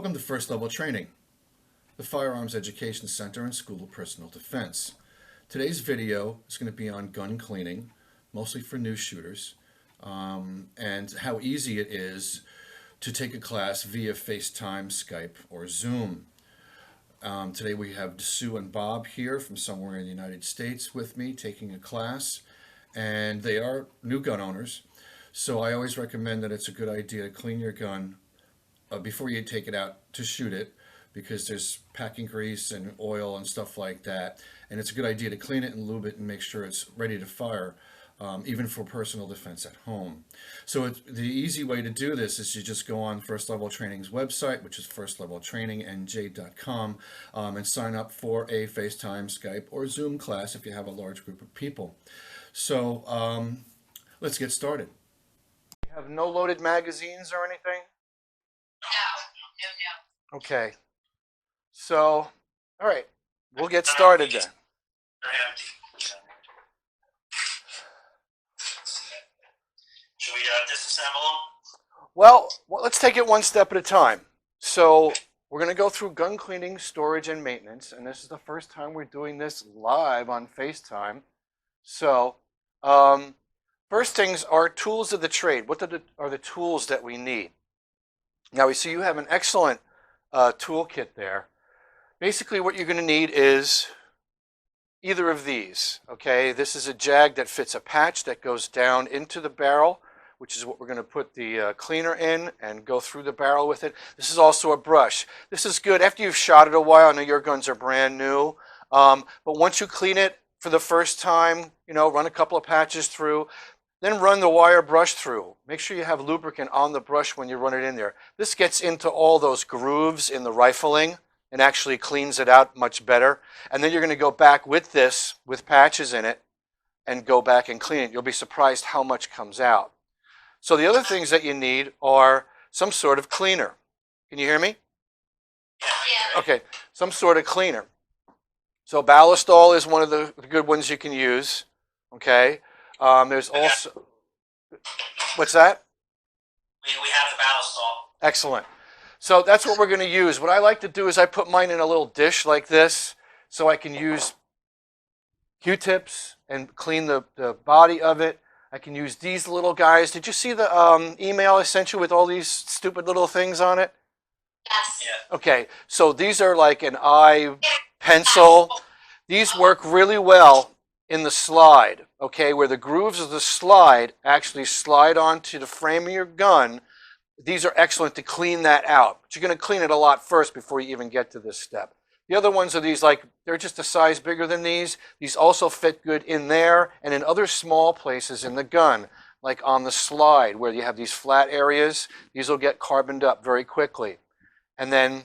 Welcome to First Level Training, the Firearms Education Center and School of Personal Defense. Today's video is going to be on gun cleaning, mostly for new shooters, and how easy it is to take a class via FaceTime, Skype, or Zoom. Today we have Sue and Bob here from somewhere in the United States with me taking a class, and they are new gun owners. So I always recommend that it's a good idea to clean your gun before you take it out to shoot it, because there's packing grease and oil and stuff like that. And it's a good idea to clean it and lube it and make sure it's ready to fire, even for personal defense at home. So the easy way to do this is you just go on First Level Training's website, which is firstleveltrainingnj.com, and sign up for a FaceTime, Skype, or Zoom class if you have a large group of people. So let's get started. You have no loaded magazines or anything? No. Okay. So, all right, we'll get started then. Should we disassemble them? Well, let's take it one step at a time. So we're going to go through gun cleaning, storage, and maintenance, and this is the first time we're doing this live on FaceTime. So first things are tools of the trade. What are the tools that we need? Now, we see you have an excellent toolkit there. Basically, what you're going to need is either of these, okay? This is a jag that fits a patch that goes down into the barrel, which is what we're going to put the cleaner in and go through the barrel with it. This is also a brush. This is good after you've shot it a while. I know your guns are brand new, but once you clean it for the first time, run a couple of patches through, then run the wire brush through. Make sure you have lubricant on the brush when you run it in there. This gets into all those grooves in the rifling and actually cleans it out much better. And then you're going to go back with this, with patches in it, and go back and clean it. You'll be surprised how much comes out. So the other things that you need are some sort of cleaner. Can you hear me? Yeah. Okay, some sort of cleaner. So Ballistol is one of the good ones you can use, okay? There's also, what's that? We have the Ballistol. Excellent. So that's what we're going to use. What I like to do is I put mine in a little dish like this so I can use Q-tips and clean the body of it. I can use these little guys. Did you see the email I sent you with all these stupid little things on it? Yes. Yeah. Okay, so these are like an eye pencil. These work really well in the slide, okay, where the grooves of the slide actually slide onto the frame of your gun. These are excellent to clean that out. But you're going to clean it a lot first before you even get to this step. The other ones are these, like, they're just a size bigger than these. These also fit good in there and in other small places in the gun, like on the slide where you have these flat areas. These will get carboned up very quickly. And then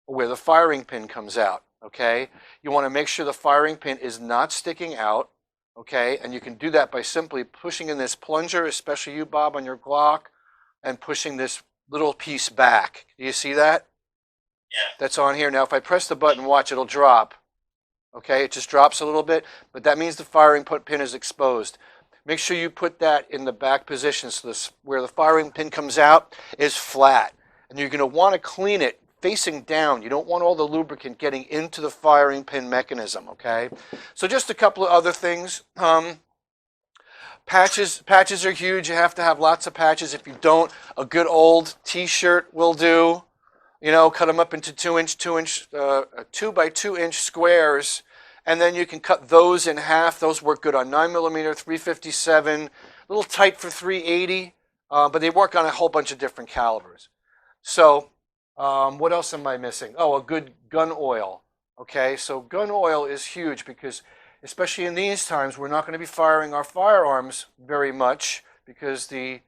where the firing pin comes out, okay? You want to make sure the firing pin is not sticking out, okay? And you can do that by simply pushing in this plunger, especially you, Bob, on your Glock, and pushing this little piece back. Do you see that? Yeah. That's on here. Now, if I press the button, watch, it'll drop. Okay, it just drops a little bit, but that means the firing pin is exposed. Make sure you put that in the back position so where the firing pin comes out is flat. And you're going to want to clean it facing down. You don't want all the lubricant getting into the firing pin mechanism, okay? So just a couple of other things. Patches are huge. You have to have lots of patches. If you don't, a good old T-shirt will do. Cut them up into 2 by 2 inch squares, and then you can cut those in half. Those work good on 9mm, 357, a little tight for 380, but they work on a whole bunch of different calibers. So what else am I missing? Oh, a good gun oil. Okay, so gun oil is huge because, especially in these times, we're not going to be firing our firearms very much because the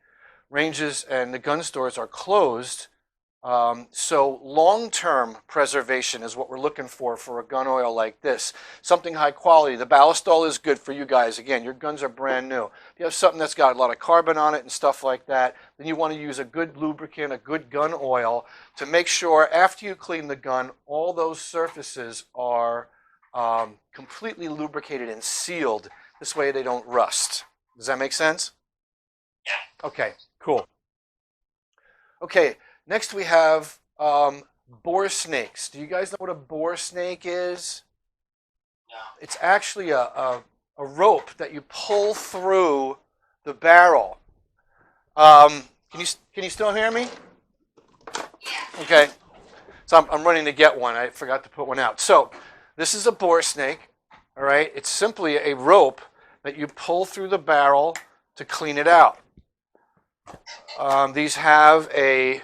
ranges and the gun stores are closed. So long-term preservation is what we're looking for a gun oil like this. Something high quality. The Ballistol is good for you guys. Again, your guns are brand new. If you have something that's got a lot of carbon on it and stuff like that, then you want to use a good lubricant, a good gun oil to make sure after you clean the gun, all those surfaces are completely lubricated and sealed. This way they don't rust. Does that make sense? Yeah. Okay, cool. Okay, next we have bore snakes. Do you guys know what a bore snake is? No. It's actually a rope that you pull through the barrel. Can you still hear me? Yeah. Okay. So I'm running to get one. I forgot to put one out. So this is a bore snake. All right. It's simply a rope that you pull through the barrel to clean it out. These have a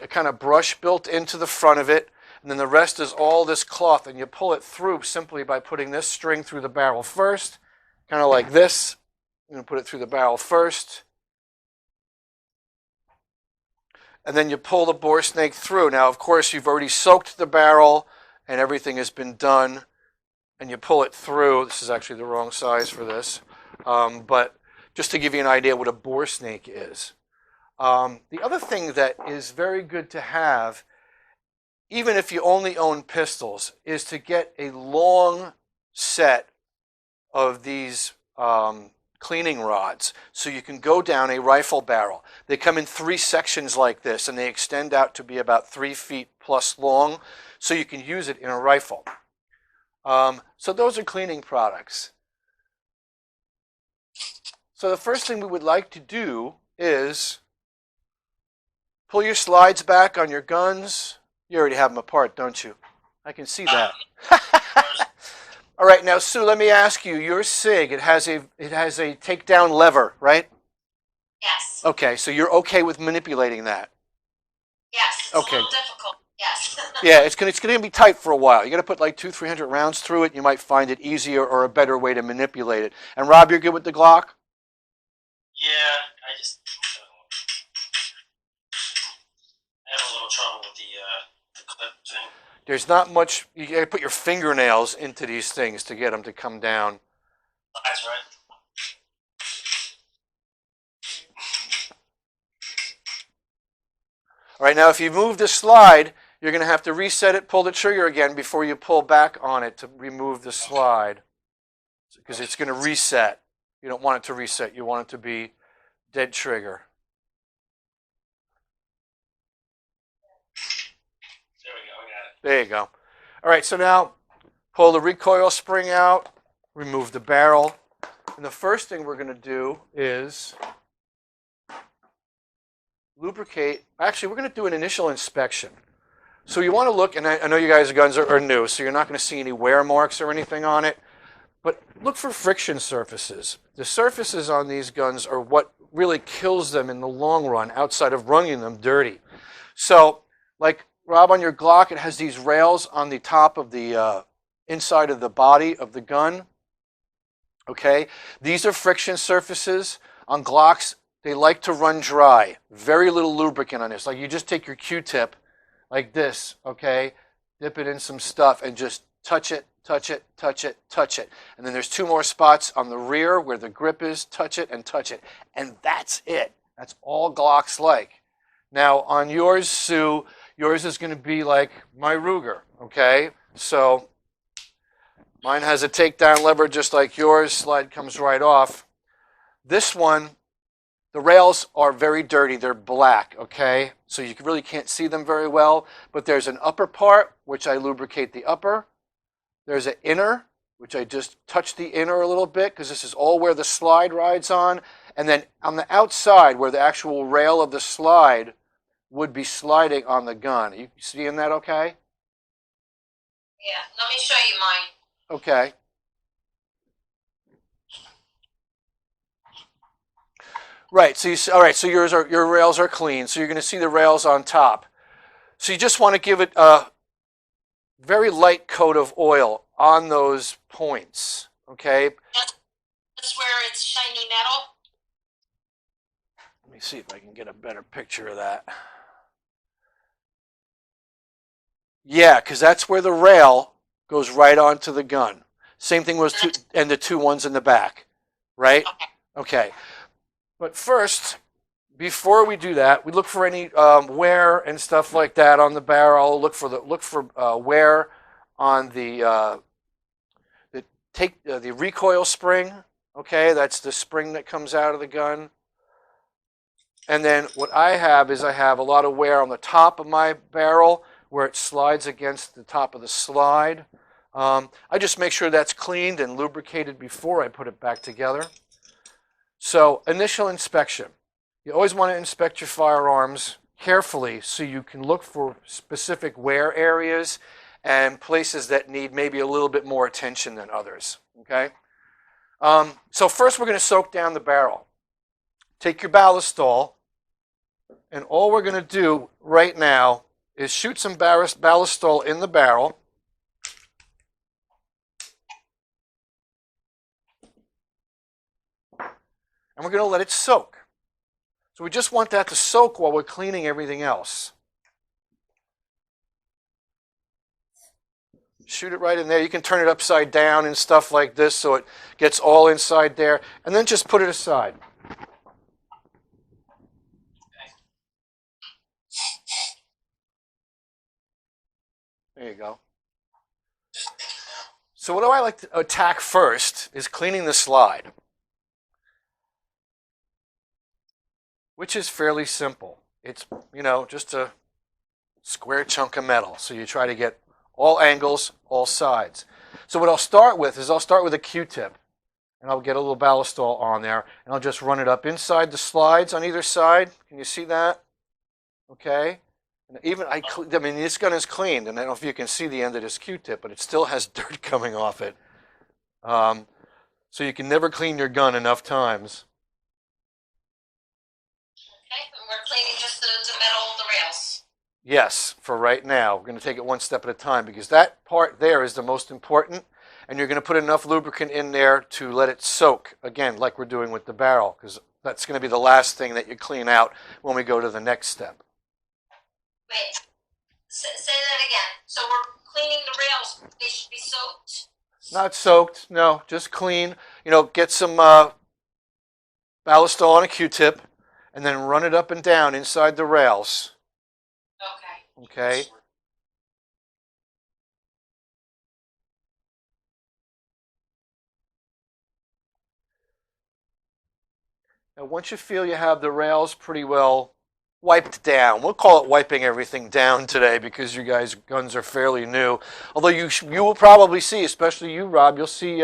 kind of brush built into the front of it, and then the rest is all this cloth, and you pull it through simply by putting this string through the barrel first, kind of like this. I'm going to put it through the barrel first, and then you pull the bore snake through. Now, of course, you've already soaked the barrel, and everything has been done, and you pull it through. This is actually the wrong size for this, but just to give you an idea what a bore snake is. The other thing that is very good to have, even if you only own pistols, is to get a long set of these cleaning rods so you can go down a rifle barrel. They come in 3 sections like this, and they extend out to be about 3 feet plus long, so you can use it in a rifle. So those are cleaning products. So the first thing we would like to do is pull your slides back on your guns. You already have them apart, don't you? I can see that. All right, now Sue, let me ask you. Your SIG, it has a takedown lever, right? Yes. Okay, so you're okay with manipulating that? Yes. It's Okay. a little difficult. Yes. Yeah, it's gonna be tight for a while. You got to put like 200-300 rounds through it. You might find it easier or a better way to manipulate it. And Rob, you're good with the Glock? Yeah, I have a little trouble with the clip thing. There's not much. You got to put your fingernails into these things to get them to come down. That's right. All right, now if you move the slide, you're going to have to reset it, pull the trigger again before you pull back on it to remove the slide, because it's going to reset. You don't want it to reset. You want it to be dead trigger. There we go. I got it. There you go. All right, so now pull the recoil spring out, remove the barrel, and the first thing we're going to do is lubricate. Actually, we're going to do an initial inspection. So you want to look, and I know you guys' guns are new, so you're not going to see any wear marks or anything on it, but look for friction surfaces. The surfaces on these guns are what really kills them in the long run, outside of running them dirty. So, like Rob, on your Glock, it has these rails on the top of the inside of the body of the gun. Okay, these are friction surfaces. On Glocks, they like to run dry. Very little lubricant on this. Like you just take your Q-tip like this, okay, dip it in some stuff and just touch it, touch it, touch it, touch it. And then there's 2 more spots on the rear where the grip is, touch it and touch it. And that's it. That's all Glock's like. Now on yours, Sue, yours is going to be like my Ruger, okay? So mine has a takedown lever just like yours. Slide comes right off. This one, the rails are very dirty. They're black, okay? So you really can't see them very well. But there's an upper part, which I lubricate the upper. There's an inner, which I just touch the inner a little bit, because this is all where the slide rides on. And then on the outside, where the actual rail of the slide would be sliding on the gun. Are you seeing that okay? Yeah. Let me show you mine. Okay. Right, so all right, so your rails are clean, so you're going to see the rails on top. So you just want to give it a very light coat of oil on those points, okay? That's where it's shiny metal. Let me see if I can get a better picture of that. Yeah, because that's where the rail goes right onto the gun. Same thing was and the 2 ones in the back, right? Okay. But first, before we do that, we look for any wear and stuff like that on the barrel. Look for wear on the recoil spring. Okay, that's the spring that comes out of the gun. And then what I have is I have a lot of wear on the top of my barrel where it slides against the top of the slide. I just make sure that's cleaned and lubricated before I put it back together. So initial inspection. You always want to inspect your firearms carefully so you can look for specific wear areas and places that need maybe a little bit more attention than others. Okay? So first we're going to soak down the barrel. Take your ballistol, and all we're going to do right now is shoot some ballistol in the barrel. And we're going to let it soak. So we just want that to soak while we're cleaning everything else. Shoot it right in there. You can turn it upside down and stuff like this so it gets all inside there. And then just put it aside. There you go. So what do I like to attack first is cleaning the slide, which is fairly simple. It's, just a square chunk of metal. So you try to get all angles, all sides. So what I'll start with is a Q-tip, and I'll get a little ballistol on there, and I'll just run it up inside the slides on either side. Can you see that? Okay. And even I mean, this gun is cleaned, and I don't know if you can see the end of this Q-tip, but it still has dirt coming off it. So you can never clean your gun enough times. Okay, and we're cleaning just the metal, the rails. Yes, for right now. We're going to take it one step at a time because that part there is the most important, and you're going to put enough lubricant in there to let it soak, again, like we're doing with the barrel, because that's going to be the last thing that you clean out when we go to the next step. Wait, say that again. So we're cleaning the rails. They should be soaked? Not soaked, no, just clean. Get some ballistol on a Q-tip, and then run it up and down inside the rails. Okay. Okay. Now, once you feel you have the rails pretty well wiped down, we'll call it wiping everything down today because you guys' guns are fairly new. Although you will probably see, especially you, Rob, you'll see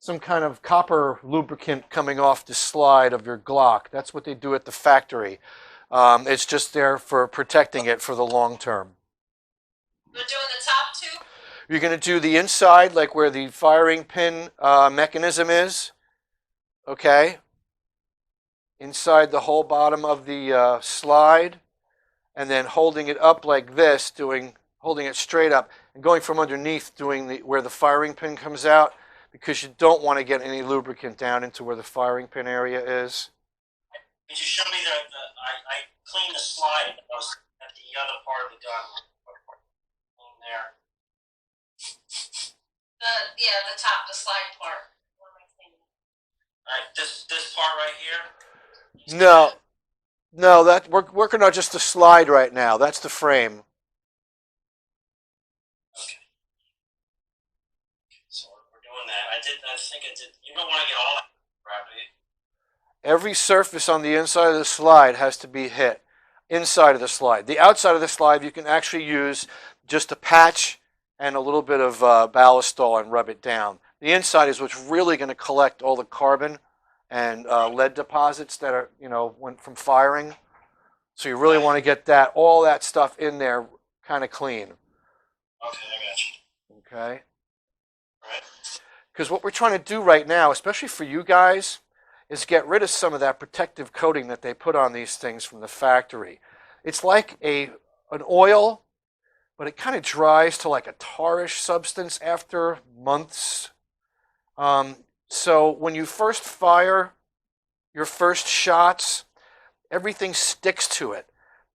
some kind of copper lubricant coming off the slide of your Glock. That's what they do at the factory. It's just there for protecting it for the long term. We're doing the top two? You're going to do the inside, like where the firing pin mechanism is. Okay. Inside the whole bottom of the slide, and then holding it up like this, holding it straight up, and going from underneath, doing where the firing pin comes out, because you don't want to get any lubricant down into where the firing pin area is. Could you show me I cleaned the slide at the other part of the gun. There. The top, the slide part. What am I cleaning? Alright, this part right here? No, that we're working on just the slide right now. That's the frame. Okay. So we're doing that. I think I did. You don't want to get all that crap, do you? Every surface on the inside of the slide has to be hit. Inside of the slide. The outside of the slide you can actually use just a patch and a little bit of ballistol and rub it down. The inside is what's really going to collect all the carbon and lead deposits that are, went from firing. So you really want to get all that stuff in there kind of clean. Okay, I got you. Okay? Right. Because what we're trying to do right now, especially for you guys, is get rid of some of that protective coating that they put on these things from the factory. It's like an oil, but it kind of dries to like a tarish substance after months. So when you first fire your first shots, everything sticks to it.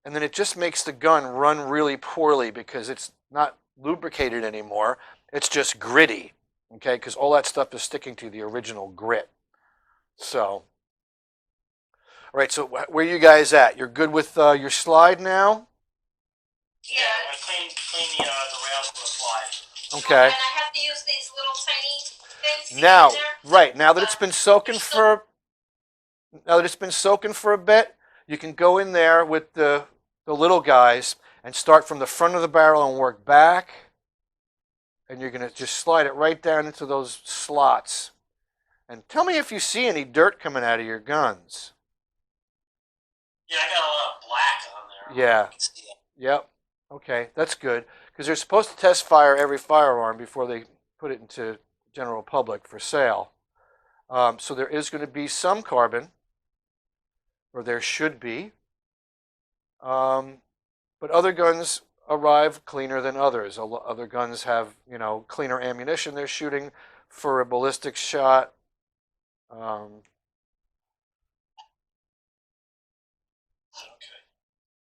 And then it just makes the gun run really poorly because it's not lubricated anymore. It's just gritty, okay? Because all that stuff is sticking to the original grit. So, all right, so where are you guys at? You're good with your slide now? Yeah. I cleaned the rails for the slide. Okay. And I have to use these little tiny things to Now, get in there? right, now that it's been soaking for a bit, you can go in there with the little guys and start from the front of the barrel and work back. And you're going to just slide it right down into those slots. And tell me if you see any dirt coming out of your guns. Yeah, I got a lot of black on there. Yeah. I can see it. Yep. Okay, that's good. Because they're supposed to test fire every firearm before they put it into general public for sale. So there is going to be some carbon, or there should be. But other guns arrive cleaner than others. Other guns have, cleaner ammunition they're shooting for a ballistic shot. Okay.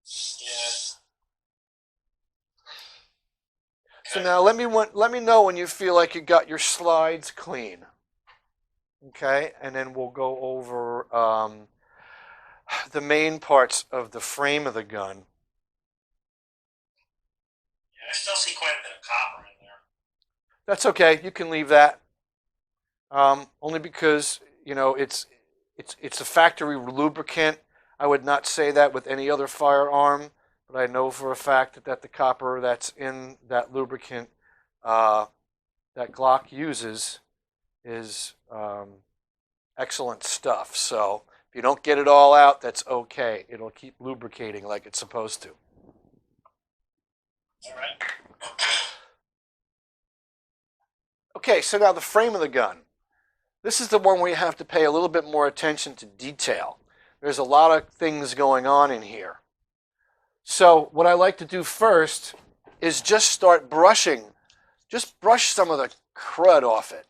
Yeah. So now let me know when you feel like you got your slides clean. Okay, and then we'll go over the main parts of the frame of the gun. Yeah, I still see quite a bit of copper in there. That's okay. You can leave that. Only because it's a factory lubricant. I would not say that with any other firearm, but I know for a fact that the copper that's in that lubricant that Glock uses is excellent stuff. So if you don't get it all out, that's okay. It'll keep lubricating like it's supposed to. All right. Okay, so now the frame of the gun. This is the one where you have to pay a little bit more attention to detail. There's a lot of things going on in here. So what I like to do first is just start brushing. Just brush some of the crud off it,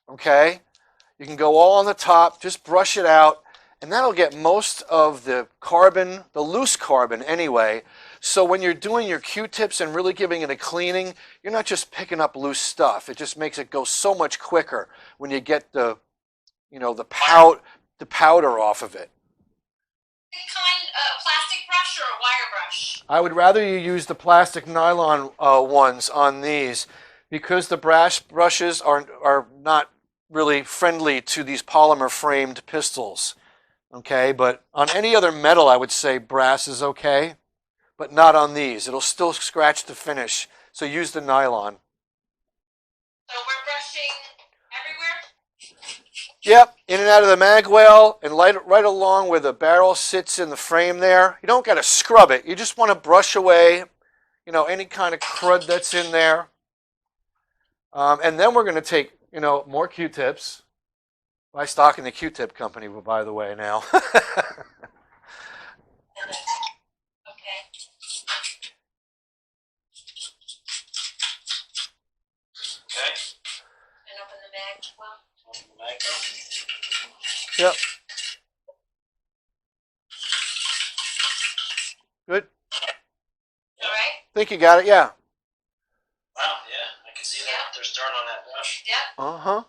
okay? You can go all on the top, just brush it out, and that'll get most of the carbon, the loose carbon anyway. So when you're doing your Q-tips and really giving it a cleaning, you're not just picking up loose stuff. It just makes it go so much quicker when you get the powder off of it. What kind, plastic brush or a wire brush? I would rather you use the plastic nylon ones on these because the brass brushes are not really friendly to these polymer framed pistols. Okay, but on any other metal I would say brass is okay, but not on these. It'll still scratch the finish, so use the nylon. So we're brushing everywhere? Yep, in and out of the mag well and right along where the barrel sits in the frame there. You don't got to scrub it. You just want to brush away, any kind of crud that's in there. And then we're going to take, more Q-tips. I stock in the Q-tip company, by the way, now. Okay. Okay. And open the bag as well. Open the mag up. Yep. Good. All right? Think you got it, yeah. Wow, yeah, I can see that. There's dirt on that brush. Yep. Uh-huh.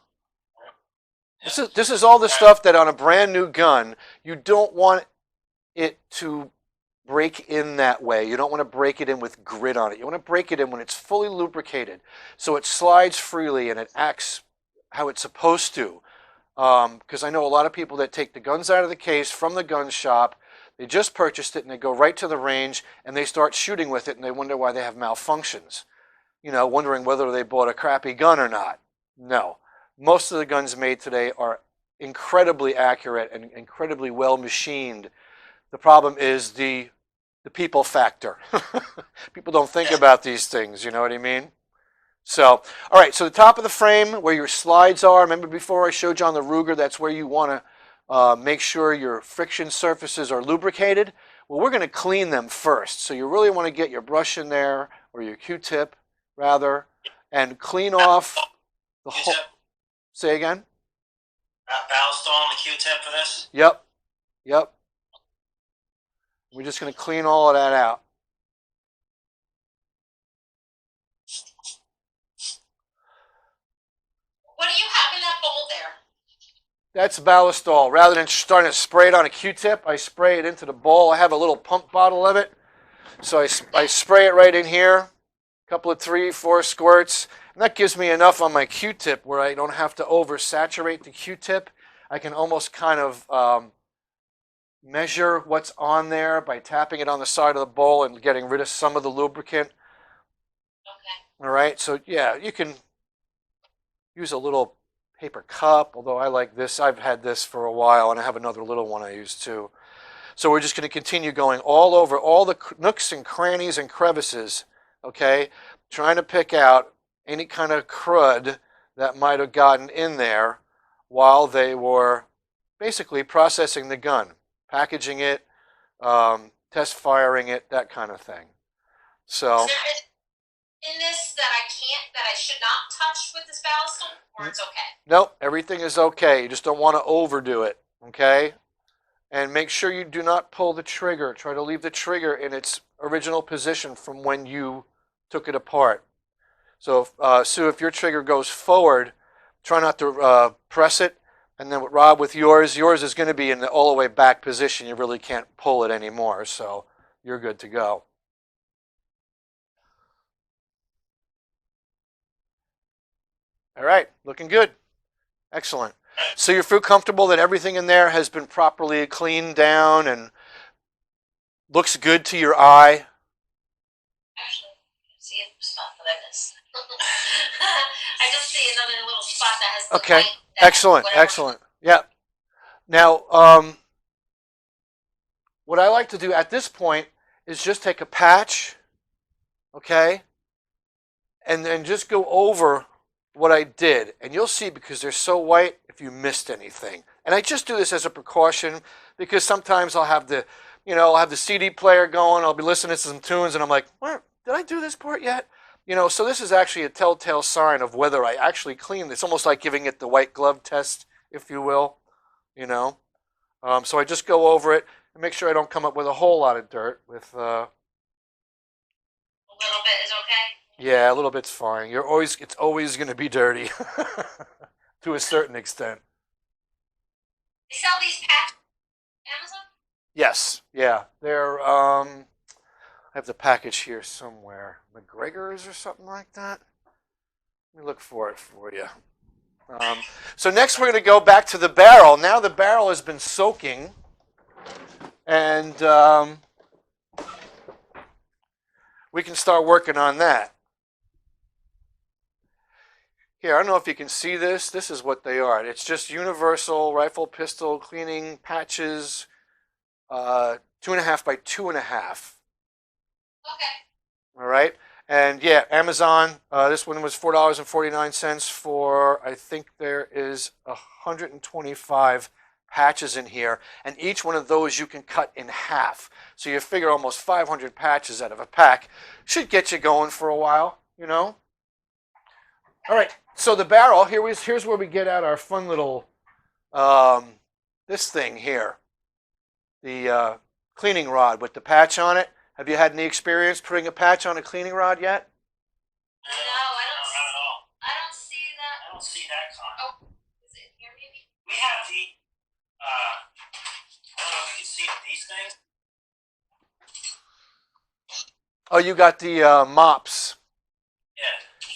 This is all the stuff that on a brand new gun, you don't want it to break in that way. You don't want to break it in with grit on it. You want to break it in when it's fully lubricated, so it slides freely and it acts how it's supposed to. Because I know a lot of people that take the guns out of the case from the gun shop, they just purchased it and they go right to the range and they start shooting with it and they wonder why they have malfunctions. Wondering whether they bought a crappy gun or not. No. Most of the guns made today are incredibly accurate and incredibly well machined. The problem is the people factor. People don't think about these things, you know what I mean? So, all right, so the top of the frame where your slides are, remember before I showed you on the Ruger, that's where you want to make sure your friction surfaces are lubricated. Well, we're going to clean them first. So you really want to get your brush in there, or your Q-tip, rather, and clean off the whole... Say again? Ballast on the Q-tip for this? Yep. Yep. We're just going to clean all of that out. What do you have in that bowl there? That's Ballistol. Rather than starting to spray it on a Q-tip, I spray it into the bowl. I have a little pump bottle of it. So I spray it right in here. A couple of 3-4 squirts. And that gives me enough on my Q-tip where I don't have to oversaturate the Q-tip. I can almost kind of measure what's on there by tapping it on the side of the bowl and getting rid of some of the lubricant. Okay. All right, so yeah, you can use a little paper cup, although I like this. I've had this for a while, and I have another little one I use too. So we're just going to continue going all over all the nooks and crannies and crevices, okay? Trying to pick out any kind of crud that might have gotten in there while they were basically processing the gun, packaging it, test firing it, that kind of thing. So, Is there in this that I should not touch with this ballast, or it's okay? nope, everything is okay. You just don't want to overdo it, okay? And make sure you do not pull the trigger. Try to leave the trigger in its original position from when you took it apart. So, Sue, if your trigger goes forward, try not to press it. And then Rob, with yours is going to be in the all the way back position. You really can't pull it anymore, so you're good to go. All right, looking good. Excellent. So you feel comfortable that everything in there has been properly cleaned down and looks good to your eye? Actually, see a spot that I missed. I just see another little spot that has the Okay, white, that excellent, whatever. excellent. Yeah. Now, what I like to do at this point is just take a patch, okay, and then just go over what I did. And you'll see, because they're so white, if you missed anything. And I just do this as a precaution because sometimes I'll have the, I'll have the CD player going, I'll be listening to some tunes, and I'm like, where, did I do this part yet? So this is actually a telltale sign of whether I actually cleaned. It's almost like giving it the white glove test, if you will, So I just go over it and make sure I don't come up with a whole lot of dirt. With A little bit is okay. yeah, a little bit's fine. It's always going to be dirty to a certain extent. They sell these packs on Amazon? Yes, yeah, they're I have the package here somewhere. McGregor's or something like that. Let me look for it for you. So next we're going to go back to the barrel. Now the barrel has been soaking, and we can start working on that. Here, I don't know if you can see this. This is what they are. It's just universal rifle pistol cleaning patches, 2.5 by 2.5. Okay. All right. And yeah, Amazon, this one was $4.49 for, I think there is 125 patches in here. And each one of those you can cut in half. So you figure almost 500 patches out of a pack. Should get you going for a while, All right. So the barrel, here's where we get out our fun little, this thing here. The cleaning rod with the patch on it. Have you had any experience putting a patch on a cleaning rod yet? No, I don't. Not at all. I don't see that. I don't see that kind. Oh, is it here maybe? We have I don't know if you can see these things. Oh, you got the mops. Yeah.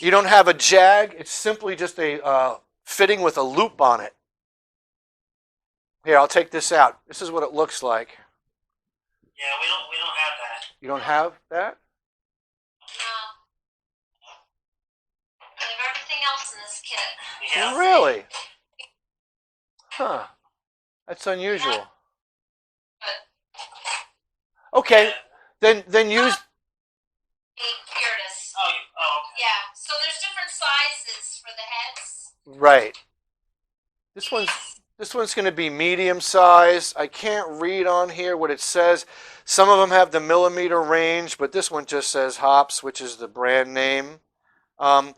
You don't have a jag. It's simply just a fitting with a loop on it. Here, I'll take this out. This is what it looks like. Yeah, we don't have that. You don't have that? No. I have everything else in this kit. Yeah. Really? Huh. That's unusual. Okay, then use. Hey, here it is. Oh, okay. Yeah. So there's different sizes for the heads. Right. This one's going to be medium size. I can't read on here what it says. Some of them have the millimeter range, but this one just says Hops, which is the brand name. But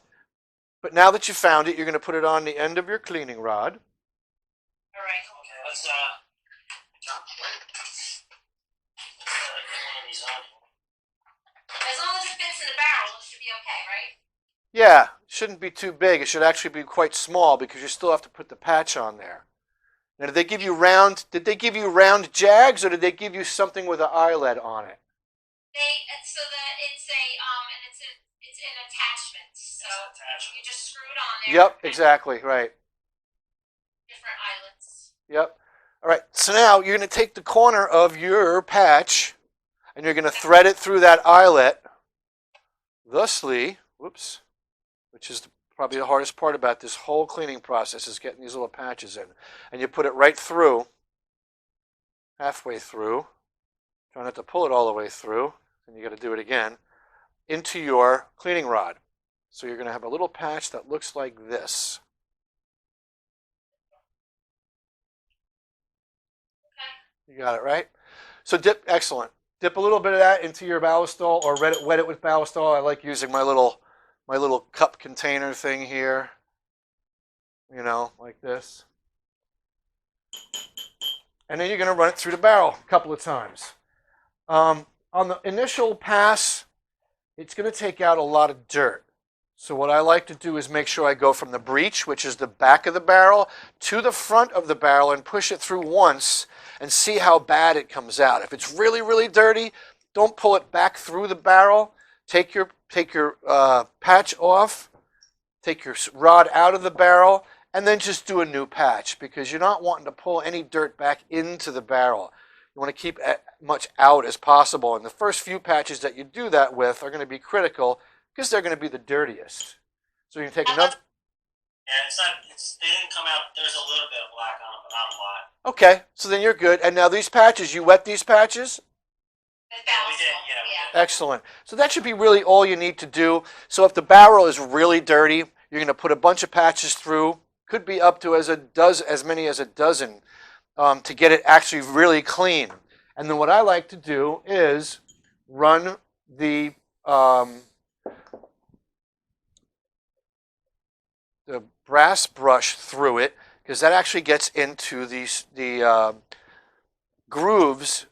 now that you found it, you're going to put it on the end of your cleaning rod. All right. Okay, let's get one of these on. As long as it fits in the barrel, it should be okay, right? Yeah, it shouldn't be too big. It should actually be quite small because you still have to put the patch on there. Now, did they give you round jags, or did they give you something with an eyelet on it? So that it's in attachments. So you just screw it on there. Yep, exactly, right. Different eyelets. Yep. All right, so now you're going to take the corner of your patch and you're going to thread it through that eyelet, thusly, whoops, which is probably the hardest part about this whole cleaning process is getting these little patches in. And you put it right through, halfway through, try not to pull it all the way through, and you got to do it again, into your cleaning rod. So you're going to have a little patch that looks like this. You got it, right? So excellent. Dip a little bit of that into your Ballistol or wet it with Ballistol. I like using my little cup container thing here, you know, like this. And then you're going to run it through the barrel a couple of times. On the initial pass, it's going to take out a lot of dirt. So what I like to do is make sure I go from the breech, which is the back of the barrel, to the front of the barrel and push it through once and see how bad it comes out. If it's really, really dirty, don't pull it back through the barrel. Take your patch off, take your rod out of the barrel, and then just do a new patch because you're not wanting to pull any dirt back into the barrel. You want to keep as much out as possible. And the first few patches that you do that with are going to be critical because they're going to be the dirtiest. So you can take another. Yeah, they didn't come out. There's a little bit of black on them, but not a lot. Okay, so then you're good. And now these patches, you wet these patches? With Yeah, we Ballistol, did. Yeah, we did. Excellent. So that should be really all you need to do. So if the barrel is really dirty, you're going to put a bunch of patches through. Could be up to as many as a dozen to get it actually really clean. And then what I like to do is run the brass brush through it because that actually gets into the grooves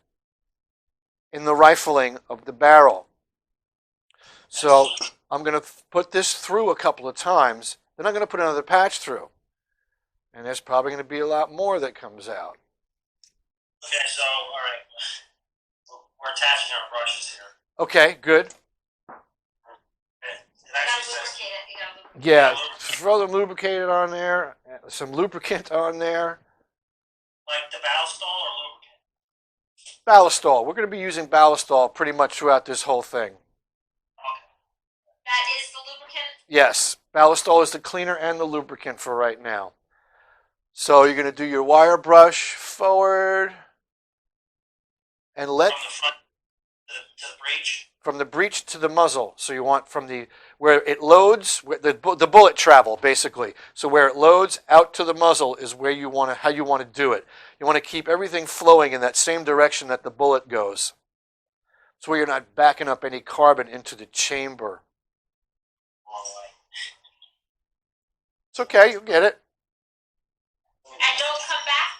in the rifling of the barrel. So I'm going to put this through a couple of times. Then I'm going to put another patch through. And there's probably going to be a lot more that comes out. Okay, so, all right. We're attaching our brushes here. Okay, good. It You gotta actually says, lubricate it. You gotta lubricate Yeah, throw the lubricated on there, some lubricant on there. like the Ballistol or lubricant? Ballistol. We're going to be using Ballistol pretty much throughout this whole thing. Okay. That is the lubricant? Yes, Ballistol is the cleaner and the lubricant for right now. So you're going to do your wire brush forward and let From the front to the breech? from the breech to the muzzle. So you want from where it loads, where the bullet travel basically. So where it loads out to the muzzle is where you want to how you want to do it. You want to keep everything flowing in that same direction that the bullet goes. So where you're not backing up any carbon into the chamber. All the way. It's okay, you'll get it. And don't come back?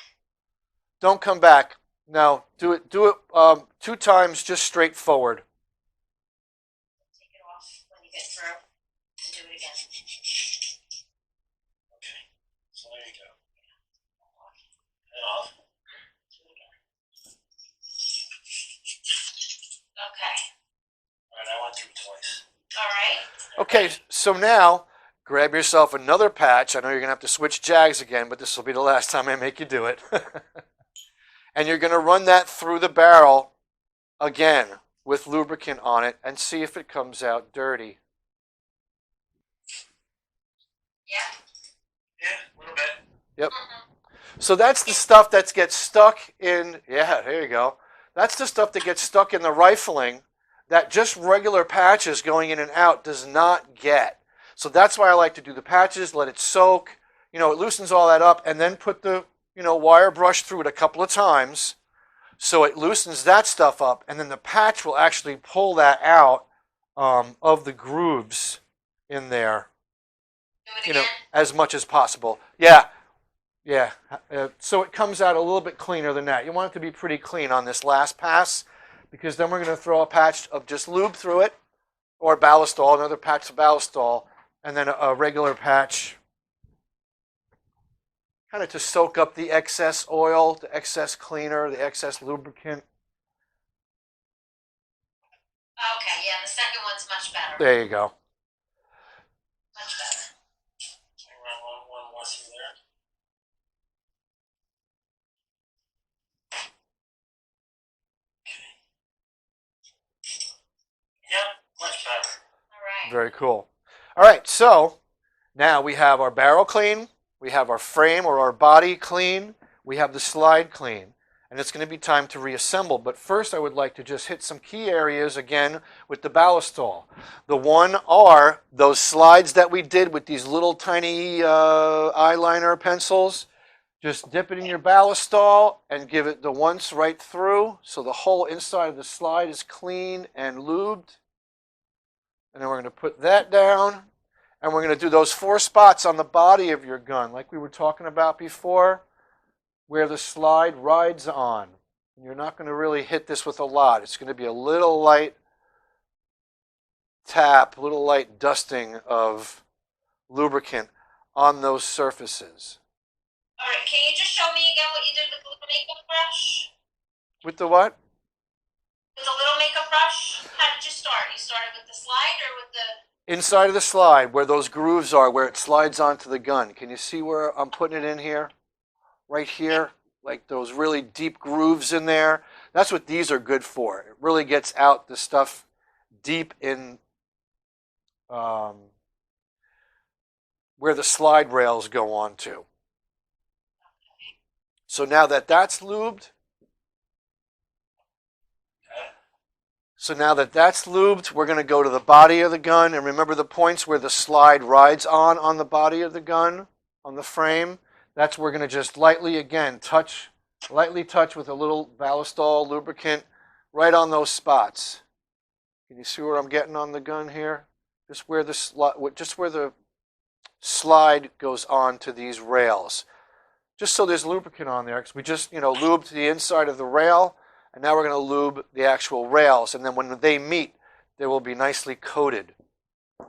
Don't come back. No, do it 2 times just straight forward. Take it off when you get through and do it again. Okay. So there you go. Get it off. Do it again. Okay. All right, I went through twice. All right. Okay, so now grab yourself another patch. I know you're going to have to switch jags again, but this will be the last time I make you do it. And you're going to run that through the barrel again with lubricant on it and see if it comes out dirty. Yeah. Yeah, a little bit. Yep. So that's the stuff that gets stuck in, yeah, there you go. That's the stuff that gets stuck in the rifling that just regular patches going in and out does not get. So that's why I like to do the patches, let it soak, it loosens all that up, and then put the, wire brush through it a couple of times so it loosens that stuff up, and then the patch will actually pull that out of the grooves in there, Do it again. as much as possible. Yeah. So it comes out a little bit cleaner than that. You want it to be pretty clean on this last pass because then we're going to throw a patch of just lube through it or Ballistol, another patch of Ballistol, and then a regular patch kind of to soak up the excess oil, the excess cleaner, the excess lubricant. Okay, yeah, the second one's much better. There you go. Much better. I run one more through there. Very cool. All right, so now we have our barrel clean, we have our frame or our body clean, we have the slide clean, and it's going to be time to reassemble. But first I would like to just hit some key areas again with the ballistol. The one are those slides that we did with these little tiny eyeliner pencils. Just dip it in your ballistol and give it the once right through so the whole inside of the slide is clean and lubed. And then we're going to put that down, and we're going to do those 4 spots on the body of your gun, like we were talking about before, where the slide rides on. And you're not going to really hit this with a lot. It's going to be a little light tap, a little light dusting of lubricant on those surfaces. All right, can you just show me again what you did with the little makeup brush? With the what? With the little makeup brush? How did you start? You started with the slide or with the... Inside of the slide, where those grooves are, where it slides onto the gun. Can you see where I'm putting it in here? Right here, like those really deep grooves in there. That's what these are good for. It really gets out the stuff deep in where the slide rails go on to. So now that that's lubed, we're going to go to the body of the gun. And remember the points where the slide rides on the body of the gun, on the frame? That's where we're going to just lightly, again, lightly touch with a little ballistol lubricant right on those spots. Can you see where I'm getting on the gun here? Just where the slide goes on to these rails. Just so there's lubricant on there, because we just, lubed the inside of the rail, and now we're going to lube the actual rails. And then when they meet, they will be nicely coated,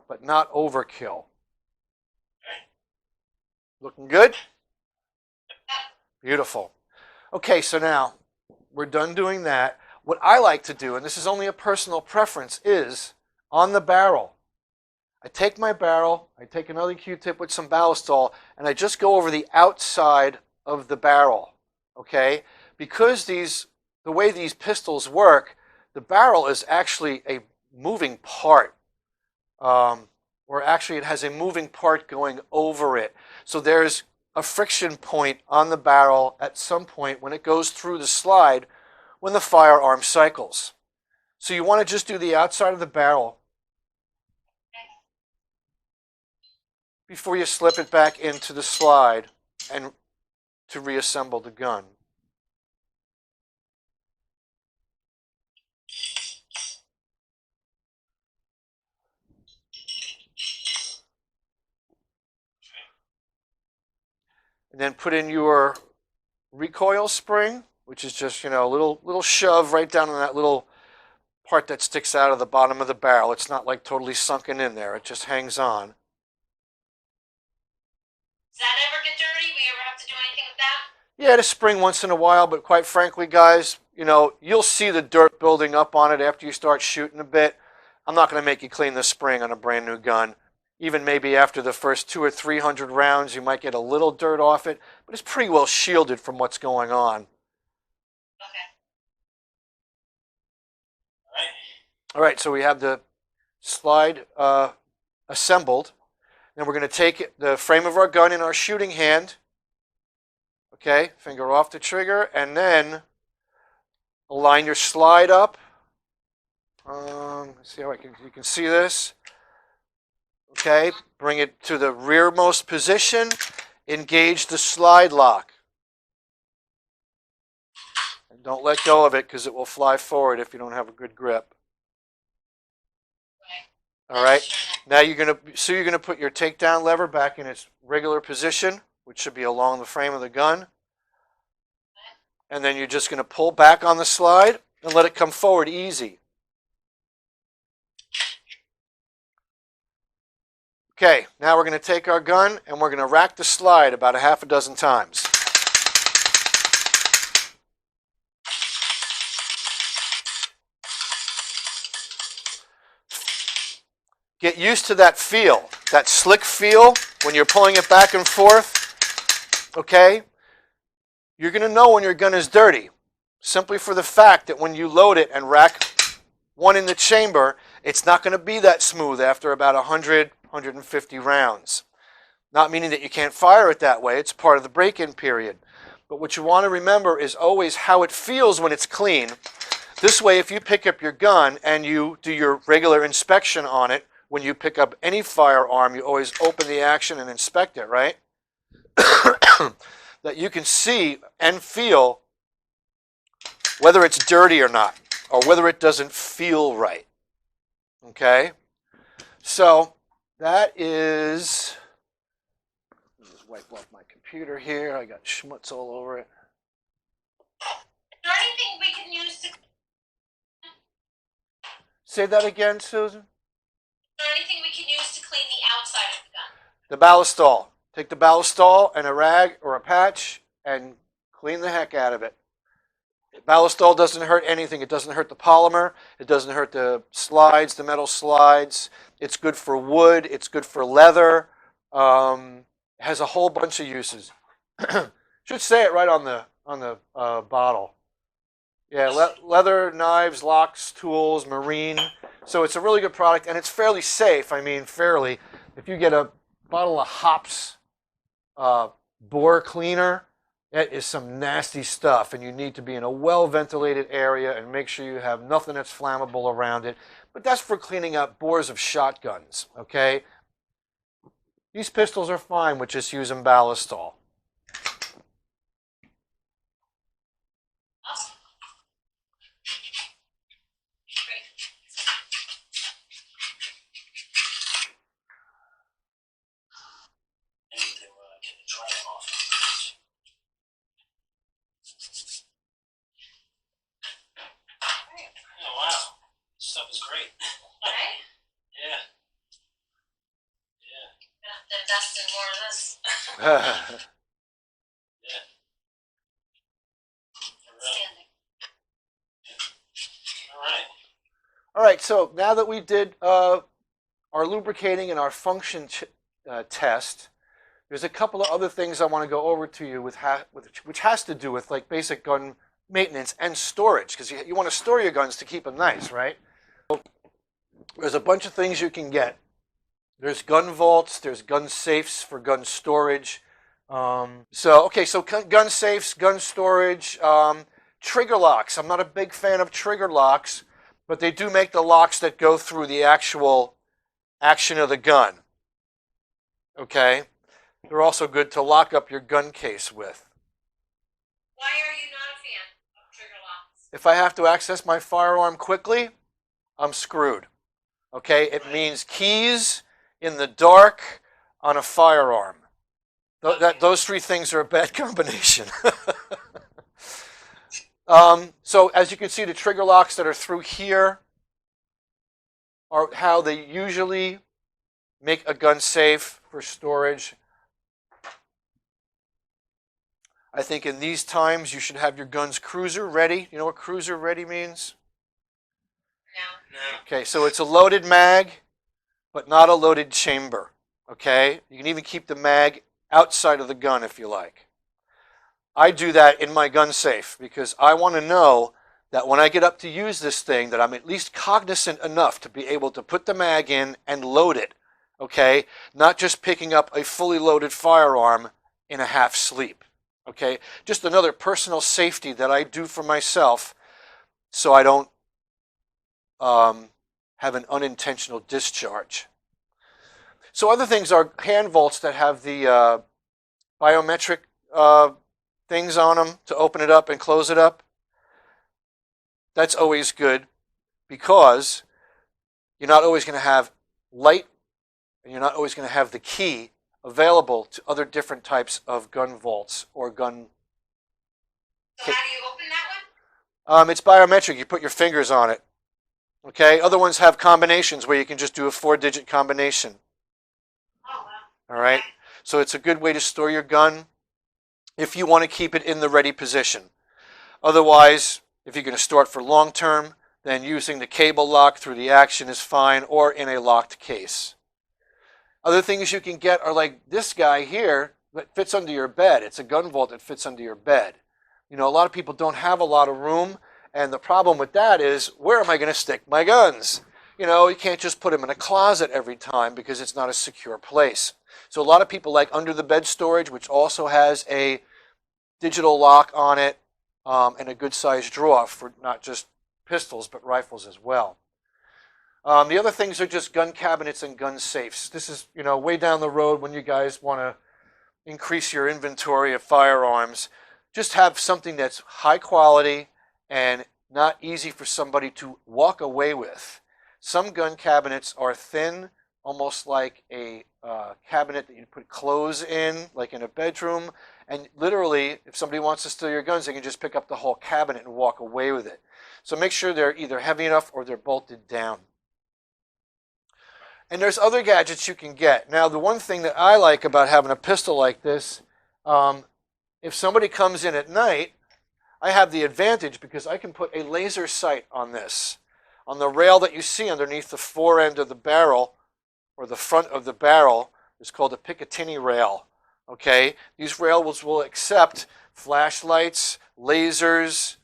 but not overkill. Looking good? Beautiful. Okay, so now we're done doing that. What I like to do, and this is only a personal preference, is on the barrel. I take my barrel, I take another Q-tip with some ballistol, and I just go over the outside of the barrel, okay? Because the way these pistols work, the barrel is actually a moving part, or actually it has a moving part going over it. So there's a friction point on the barrel at some point when it goes through the slide when the firearm cycles. So you want to just do the outside of the barrel before you slip it back into the slide and to reassemble the gun. And then put in your recoil spring, which is just, a little shove right down on that little part that sticks out of the bottom of the barrel. It's not like totally sunken in there. It just hangs on. Does that ever get dirty? We ever have to do anything with that? Yeah, to spring once in a while, but quite frankly, guys, you'll see the dirt building up on it after you start shooting a bit. I'm not going to make you clean the spring on a brand new gun. Even maybe after the first 200 or 300 rounds, you might get a little dirt off it, but it's pretty well shielded from what's going on. Okay. All right, so we have the slide assembled. Then we're going to take the frame of our gun in our shooting hand. Okay, finger off the trigger, and then align your slide up. See how you can see this. Okay, bring it to the rearmost position. Engage the slide lock. And don't let go of it because it will fly forward if you don't have a good grip. All right. Now you're going to put your takedown lever back in its regular position, which should be along the frame of the gun. And then you're just going to pull back on the slide and let it come forward easy. Okay, now we're going to take our gun and we're going to rack the slide about a half a dozen times. Get used to that feel, that slick feel when you're pulling it back and forth. Okay? You're going to know when your gun is dirty, simply for the fact that when you load it and rack one in the chamber, It's not going to be that smooth after about 100, 150 rounds. Not meaning that you can't fire it that way. It's part of the break-in period. But what you want to remember is always how it feels when it's clean. This way, if you pick up your gun and you do your regular inspection on it, when you pick up any firearm, you always open the action and inspect it, right? That you can see and feel whether it's dirty or not, or whether it doesn't feel right. Okay? So that is, let me just wipe off my computer here. I got schmutz all over it. Is there anything we can use to? Is Say that again, Susan. there anything we can use to clean the outside of the gun? The ballistol. Take the ballistol and a rag or a patch and clean the heck out of it. Ballistol doesn't hurt anything. It doesn't hurt the polymer. It doesn't hurt the slides, the metal slides. It's good for wood. It's good for leather. It has a whole bunch of uses. Should say it right on the bottle. Yeah, leather, knives, locks, tools, marine. So it's a really good product, and it's fairly safe. I mean, fairly. If you get a bottle of Hops bore cleaner, that is some nasty stuff, and you need to be in a well-ventilated area and make sure you have nothing that's flammable around it. But that's for cleaning up bores of shotguns, okay? These pistols are fine with just using ballistol. Awesome. Great. I need to get the dry off. Oh wow, this stuff is great. Right? Yeah. Yeah. Gonna have to invest in more of this. Yeah. Outstanding. All right. All right, so now that we did our lubricating and our function test, there's a couple of other things I want to go over to you which has to do with like basic gun maintenance and storage, because you want to store your guns to keep them nice, right? So there's a bunch of things you can get. There's gun vaults, there's gun safes for gun storage. So gun safes, gun storage, trigger locks. I'm not a big fan of trigger locks, but they do make the locks that go through the actual action of the gun. Okay? They're also good to lock up your gun case with. Why are you not a fan of trigger locks? If I have to access my firearm quickly, I'm screwed. Okay? It means keys in the dark on a firearm. Those three things are a bad combination. So as you can see, the trigger locks that are through here are how they usually make a gun safe for storage. I think in these times you should have your gun's cruiser ready. You know what cruiser ready means? No. No. Okay, so it's a loaded mag, but not a loaded chamber. Okay? You can even keep the mag outside of the gun if you like. I do that in my gun safe because I want to know that when I get up to use this thing that I'm at least cognizant enough to be able to put the mag in and load it. Okay? Not just picking up a fully loaded firearm in a half sleep. Okay? Just another personal safety that I do for myself so I don't have an unintentional discharge. So other things are hand vaults that have the biometric things on them to open it up and close it up. That's always good because you're not always going to have light and you're not always going to have the key available to other different types of gun vaults or gun. So how do you open that one? It's biometric. You put your fingers on it. Okay. Other ones have combinations where you can just do a 4-digit combination. Oh, wow. All right. Okay. So it's a good way to store your gun if you want to keep it in the ready position. Otherwise, if you're going to store it for long term, then using the cable lock through the action is fine, or in a locked case. Other things you can get are like this guy here that fits under your bed. It's a gun vault that fits under your bed. You know, a lot of people don't have a lot of room, and the problem with that is, where am I going to stick my guns? You can't just put them in a closet every time because it's not a secure place. So a lot of people like under the bed storage, which also has a digital lock on it, and a good sized drawer for not just pistols but rifles as well. The other things are just gun cabinets and gun safes. This is, way down the road when you guys want to increase your inventory of firearms. Just have something that's high quality and not easy for somebody to walk away with. Some gun cabinets are thin, almost like a cabinet that you put clothes in, like in a bedroom. And literally, if somebody wants to steal your guns, they can just pick up the whole cabinet and walk away with it. So make sure they're either heavy enough or they're bolted down. And there's other gadgets you can get. Now, the one thing that I like about having a pistol like this, if somebody comes in at night, I have the advantage because I can put a laser sight on this. On the rail that you see underneath the fore end of the barrel, or the front of the barrel, is called a Picatinny rail. Okay? These rails will accept flashlights, lasers,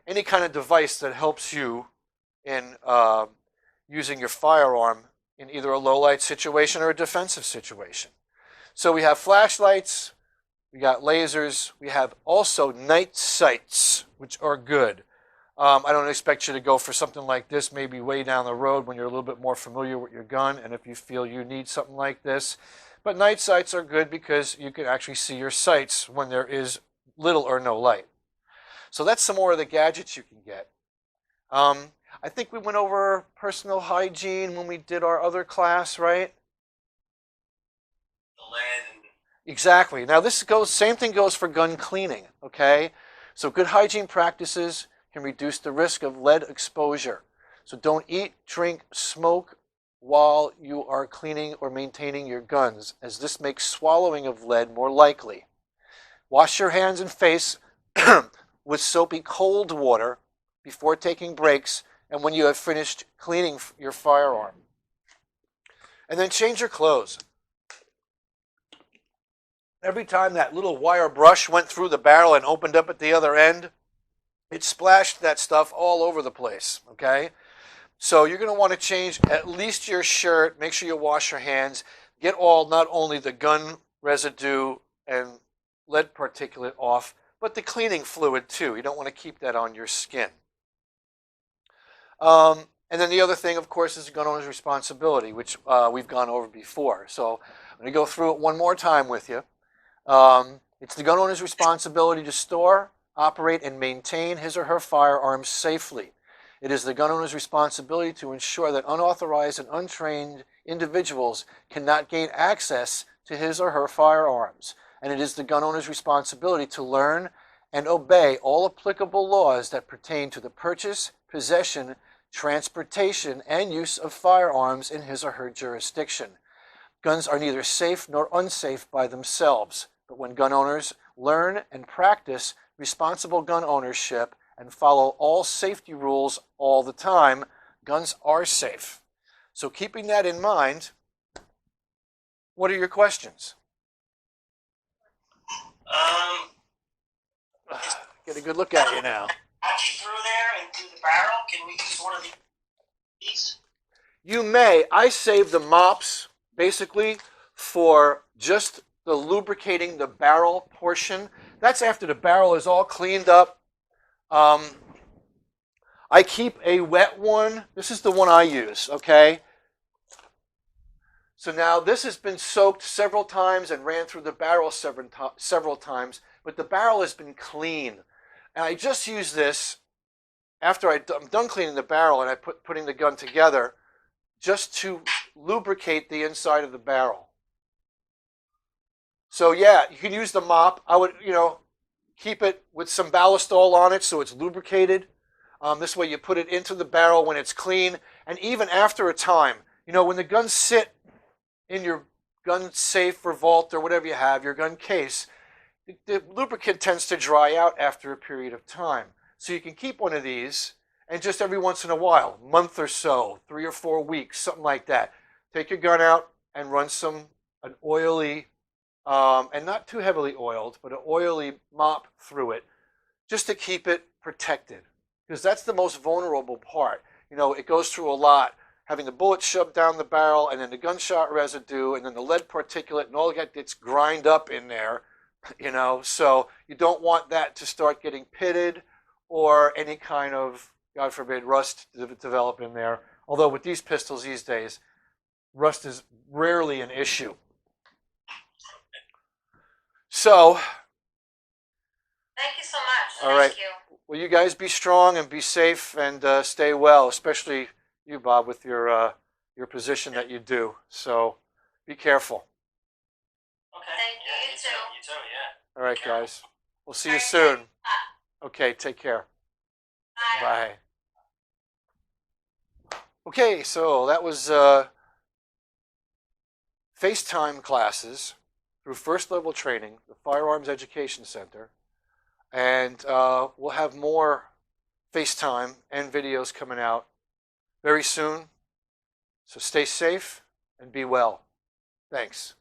any kind of device that helps you in using your firearm in either a low light situation or a defensive situation. So we have flashlights, we got lasers, we have also night sights, which are good. I don't expect you to go for something like this maybe way down the road when you're a little bit more familiar with your gun and if you feel you need something like this. But night sights are good because you can actually see your sights when there is little or no light. So that's some more of the gadgets you can get. I think we went over personal hygiene when we did our other class, right? The lead and Exactly. Now same thing goes for gun cleaning, okay? So good hygiene practices can reduce the risk of lead exposure. So don't eat, drink, smoke while you are cleaning or maintaining your guns, as this makes swallowing of lead more likely. Wash your hands and face with soapy cold water before taking breaks and when you have finished cleaning your firearm. And then change your clothes. Every time that little wire brush went through the barrel and opened up at the other end, it splashed that stuff all over the place, okay? So you're going to want to change at least your shirt. Make sure you wash your hands. Get not only the gun residue and lead particulate off, but the cleaning fluid too. You don't want to keep that on your skin. And then the other thing, of course, is the gun owner's responsibility, which we've gone over before. So I'm going to go through it one more time with you. It's the gun owner's responsibility to store, operate, and maintain his or her firearms safely. It is the gun owner's responsibility to ensure that unauthorized and untrained individuals cannot gain access to his or her firearms. And it is the gun owner's responsibility to learn and obey all applicable laws that pertain to the purchase, possession, transportation, and use of firearms in his or her jurisdiction. Guns are neither safe nor unsafe by themselves, but when gun owners learn and practice responsible gun ownership and follow all safety rules all the time, guns are safe. So keeping that in mind, what are your questions? Get a good look at you now. patch through there and through the barrel. Can we use one of these? You may. I save the mops basically for just the lubricating the barrel portion. That's after the barrel is all cleaned up. I keep a wet one. This is the one I use, okay? So now this has been soaked several times and ran through the barrel several times, but the barrel has been clean. And I just use this after I'm done cleaning the barrel and putting the gun together just to lubricate the inside of the barrel. So yeah, you can use the mop. I would, keep it with some Ballistol on it so it's lubricated. This way you put it into the barrel when it's clean. And even after a time, when the guns sit in your gun safe or vault or whatever you have, your gun case, the lubricant tends to dry out after a period of time. So you can keep one of these and just every once in a while, month or so, 3 or 4 weeks, something like that, take your gun out and run an oily, and not too heavily oiled, but an oily mop through it just to keep it protected. Because that's the most vulnerable part. you know, it goes through a lot. Having the bullet shoved down the barrel, and then the gunshot residue, and then the lead particulate, and all that gets grind up in there, you know. So you don't want that to start getting pitted or any kind of, God forbid, rust to develop in there. Although with these pistols these days, rust is rarely an issue. So, Thank you so much. all right. Thank you. Well, you guys be strong and be safe and stay well, especially you, Bob, with your position that you do. So, be careful. Okay. Thank you, Yeah, you too. You too, yeah. All right, guys. We'll see you All right, soon. bye. Okay, take care. Bye. Bye. Okay, so that was FaceTime classes through First Level Training, the Firearms Education Center. And we'll have more FaceTime and videos coming out very soon. So stay safe and be well. Thanks.